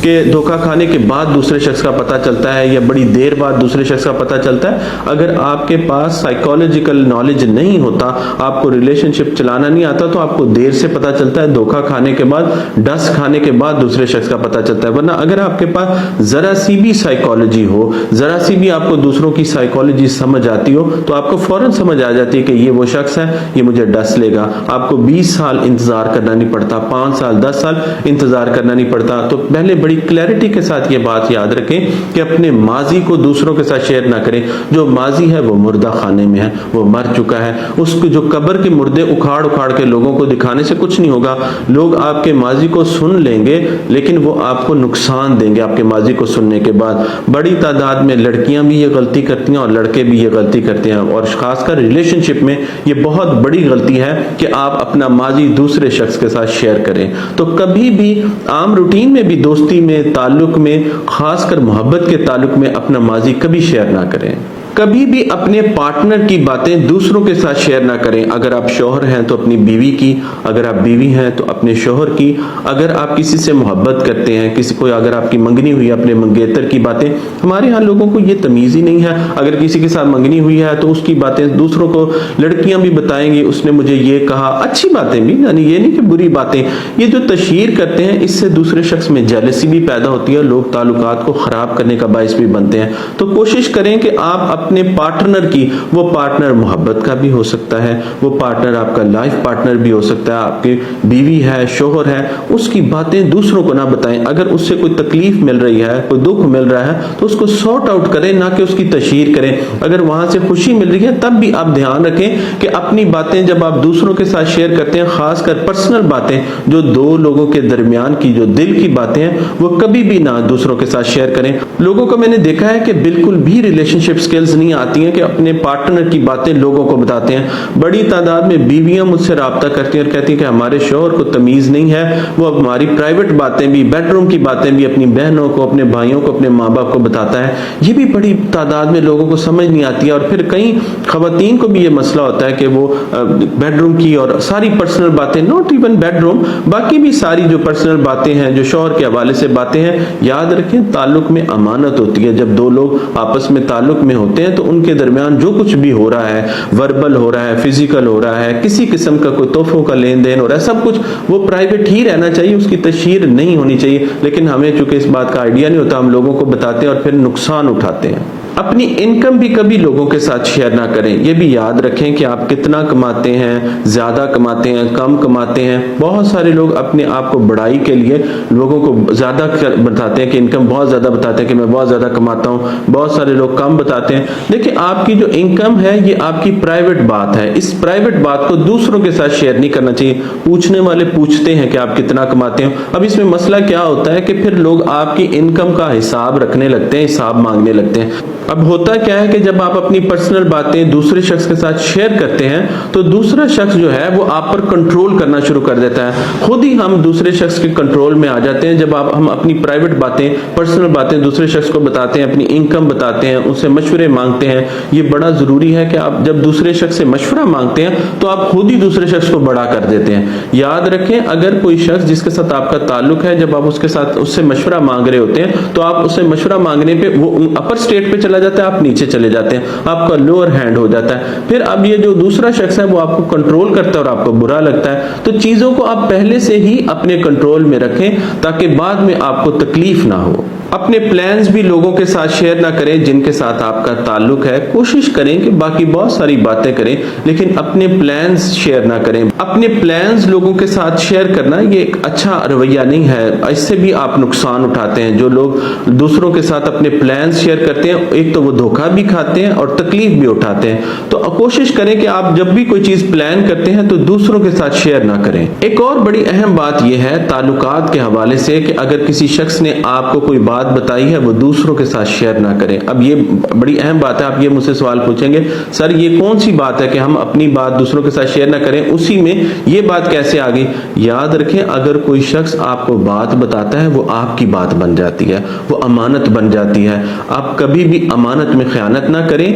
کہ دھوکا کھانے کے بعد دوسرے شخص کا پتہ چلتا ہے یا بڑی دیر بعد دوسرے شخص کا پتہ چلتا ہے. اگر آپ کے پاس سائیکالوجیکل نالج نہیں ہوتا, آپ کو ریلیشن شپ چلانا نہیں آتا, تو آپ کو دیر سے پتہ چلتا ہے, دھوکا کھانے کے بعد, ڈس کھانے کے بعد دوسرے شخص کا پتہ چلتا ہے. ورنہ اگر آپ کے پاس ذرا سی بھی سائیکالوجی ہو, ذرا سی بھی آپ کو دوسروں کی سائیکالوجی سمجھ آتی ہو, تو آپ کو فوراً سمجھ آ جاتی ہے کہ یہ وہ شخص ہے, یہ مجھے ڈس لے گا. آپ کو 20 سال انتظار کرنا نہیں پڑتا, 5 سال 10 سال انتظار کرنا نہیں پڑتا. تو پہلے بڑی کلیئرٹی کے ساتھ یہ بات یاد رکھیں کہ اپنے ماضی کو دوسروں کے ساتھ شیئر نہ کریں. جو ماضی ہے وہ مردہ خانے میں ہے, وہ مر چکا ہے. اس کو جو قبر کے مردے اکھاڑ اکھاڑ کے لوگوں کو دکھانے سے کچھ نہیں ہوگا. لوگ آپ کے ماضی کو سن لیں گے لیکن وہ آپ کو نقصان دیں گے. آپ کے ماضی کو سننے کے بعد بڑی تعداد میں لڑکیاں بھی یہ غلطی کرتی ہیں اور لڑکے بھی یہ غلطی کرتے ہیں, اور خاص کر ریلیشن شپ میں یہ بہت بڑی غلطی ہے کہ آپ اپنا ماضی دوسرے شخص کے ساتھ شیئر کریں. تو کبھی بھی عام روٹین میں بھی, دوستی میں, تعلق میں, خاص کر محبت کے تعلق میں اپنا ماضی کبھی شیئر نہ کریں. کبھی بھی اپنے پارٹنر کی باتیں دوسروں کے ساتھ شیئر نہ کریں. اگر آپ شوہر ہیں تو اپنی بیوی کی, اگر آپ بیوی ہیں تو اپنے شوہر کی. اگر آپ کسی سے محبت کرتے ہیں, کسی کو اگر آپ کی منگنی ہوئی ہے, اپنے منگیتر کی باتیں. ہمارے ہاں لوگوں کو یہ تمیز ہی نہیں ہے, اگر کسی کے ساتھ منگنی ہوئی ہے تو اس کی باتیں دوسروں کو, لڑکیاں بھی بتائیں گی اس نے مجھے یہ کہا. اچھی باتیں بھی, یعنی یہ نہیں کہ بری باتیں, یہ جو تشہیر کرتے ہیں اس سے دوسرے شخص میں جیلسی بھی پیدا ہوتی ہے, لوگ تعلقات کو خراب کرنے کا باعث بھی بنتے ہیں. تو کوشش کریں کہ آپ اپنے پارٹنر کی, وہ پارٹنر محبت کا بھی ہو سکتا ہے, وہ پارٹنر آپ کا لائف پارٹنر بھی ہو سکتا ہے, آپ کی بیوی ہے, شوہر ہے, اس کی باتیں دوسروں کو نہ بتائیں. اگر اس سے کوئی تکلیف مل رہی ہے, کوئی دکھ مل رہا ہے تو اس کو سارٹ آؤٹ کریں, نہ کہ اس کی تشہیر کریں. اگر وہاں سے خوشی مل رہی ہے تب بھی آپ دھیان رکھیں کہ اپنی باتیں جب آپ دوسروں کے ساتھ شیئر کرتے ہیں, خاص کر پرسنل باتیں جو دو لوگوں کے درمیان کی جو دل کی باتیں ہیں, وہ کبھی بھی نہ دوسروں کے ساتھ شیئر کریں. لوگوں کو میں نے دیکھا ہے کہ بالکل بھی ریلیشن شپ سکلز نہیں آتی ہیں کہ اپنے پارٹنر کی باتیں لوگوں کو بتاتے ہیں. بڑی تعداد میں بیویاں مجھ سے رابطہ کرتی ہیں اور کہتی ہیں کہ ہمارے شوہر کو تمیز نہیں ہے, وہ ہماری پرائیویٹ باتیں بھی, بیڈ روم کی باتیں بھی اپنی بہنوں کو, اپنے بھائیوں کو, اپنے ماں باپ کو بتاتا ہے. یہ بھی بڑی تعداد میں لوگوں کو سمجھ نہیں آتی ہے. اور پھر کئی خواتین کو بھی یہ مسئلہ ہوتا ہے کہ وہ بیڈ روم کی اور ساری پرسنل باتیں, ناٹ ایون بیڈ روم, باقی بھی ساری جو پرسنل باتیں ہیں, جو شوہر کے حوالے سے باتیں ہیں. یاد رکھیں تعلق میں امانت ہوتی ہے. جب دو لوگ آپس میں تعلق میں ہوتے ہیں تو ان کے درمیان جو کچھ بھی ہو رہا ہے, وربل ہو رہا ہے, فزیکل ہو رہا ہے, کسی قسم کا کوئی تحفوں کا لین دین ہو رہا ہے, سب کچھ وہ پرائیویٹ ہی رہنا چاہیے, اس کی تشہیر نہیں ہونی چاہیے. لیکن ہمیں چونکہ اس بات کا آئیڈیا نہیں ہوتا, ہم لوگوں کو بتاتے ہیں اور پھر نقصان اٹھاتے ہیں. اپنی انکم بھی کبھی لوگوں کے ساتھ شیئر نہ کریں. یہ بھی یاد رکھیں کہ آپ کتنا کماتے ہیں, زیادہ کماتے ہیں, کم کماتے ہیں. بہت سارے لوگ اپنے آپ کو بڑائی کے لیے لوگوں کو زیادہ بتاتے ہیں کہ انکم بہت زیادہ بتاتے ہیں کہ میں بہت زیادہ کماتا ہوں. بہت سارے لوگ کم بتاتے ہیں. دیکھیں آپ کی جو انکم ہے یہ آپ کی پرائیویٹ بات ہے. اس پرائیویٹ بات کو دوسروں کے ساتھ شیئر نہیں کرنا چاہیے. پوچھنے والے پوچھتے ہیں کہ آپ کتنا کماتے ہیں. اب اس میں مسئلہ کیا ہوتا ہے کہ پھر لوگ آپ کی انکم کا حساب رکھنے لگتے ہیں, حساب مانگنے لگتے ہیں. اب ہوتا کیا ہے کہ جب آپ اپنی پرسنل باتیں دوسرے شخص کے ساتھ شیئر کرتے ہیں تو دوسرا شخص جو ہے وہ آپ پر کنٹرول کرنا شروع کر دیتا ہے. خود ہی ہم دوسرے شخص کے کنٹرول میں آ جاتے ہیں جب ہم اپنی پرائیویٹ باتیں, پرسنل باتیں دوسرے شخص کو بتاتے ہیں, اپنی انکم بتاتے ہیں, ان سے مشورے مانگتے ہیں. یہ بڑا ضروری ہے کہ آپ جب دوسرے شخص سے مشورہ مانگتے ہیں تو آپ خود ہی دوسرے شخص کو بڑا کر دیتے ہیں. یاد رکھیں اگر کوئی شخص جس کے ساتھ آپ کا تعلق ہے, جب آپ اس سے مشورہ مانگ رہے ہوتے ہیں تو آپ اس سے مشورہ مانگنے پہ وہ اپر اسٹیٹ پہ چلا جاتا ہے, آپ نیچے چلے جاتے ہیں, آپ کا لوور ہینڈ ہو جاتا ہے. پھر اب یہ جو دوسرا شخص ہے وہ آپ کو کنٹرول کرتا ہے اور آپ کو برا لگتا ہے. تو چیزوں کو آپ پہلے سے ہی اپنے کنٹرول میں رکھیں تاکہ بعد میں آپ کو تکلیف نہ ہو. اپنے پلانز بھی لوگوں کے ساتھ شیئر نہ کریں جن کے ساتھ آپ کا تعلق ہے. کوشش کریں کہ باقی بہت ساری باتیں کریں لیکن اپنے پلانز شیئر نہ کریں. اپنے پلانز لوگوں کے ساتھ شیئر کرنا یہ ایک اچھا رویہ نہیں ہے, اس سے بھی آپ نقصان اٹھاتے ہیں. جو لوگ دوسروں کے ساتھ اپنے پلانز شیئر کرتے ہیں ایک تو وہ دھوکہ بھی کھاتے ہیں اور تکلیف بھی اٹھاتے ہیں. تو کوشش کریں کہ آپ جب بھی کوئی چیز پلان کرتے ہیں تو دوسروں کے ساتھ شیئر نہ کریں. ایک اور بڑی اہم بات یہ ہے تعلقات کے حوالے سے کہ اگر کسی شخص نے آپ کو کوئی بات بات بتائی ہے وہ دوسروں کے ساتھ شیئر نہ کریں. اب یہ بڑی اہم بات ہے. آپ یہ مجھ سے سوال پوچھیں گے سر یہ کون سی بات ہے کہ ہم اپنی بات دوسروں کے ساتھ شیئر نہ کریں, اسی میں یہ بات کیسے آ گئی؟ یاد رکھیں اگر کوئی شخص آپ کو بات بتاتا ہے وہ آپ کی بات بن جاتی ہے, وہ امانت بن جاتی ہے. آپ کبھی بھی امانت میں خیانت نہ کریں.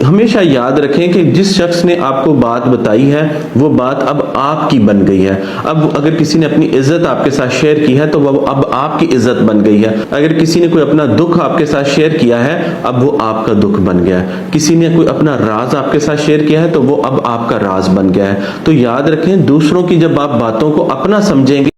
ہمیشہ یاد رکھیں کہ جس شخص نے آپ کو بات بتائی ہے وہ بات اب آپ کی بن گئی ہے. اب اگر کسی نے اپنی عزت آپ کے ساتھ شیئر کی ہے تو وہ اب آپ کی عزت بن گئی ہے. اگر کسی نے کوئی اپنا دکھ آپ کے ساتھ شیئر کیا ہے اب وہ آپ کا دکھ بن گیا ہے. کسی نے کوئی اپنا راز آپ کے ساتھ شیئر کیا ہے تو وہ اب آپ کا راز بن گیا ہے. تو یاد رکھیں دوسروں کی جب آپ باتوں کو اپنا سمجھیں گے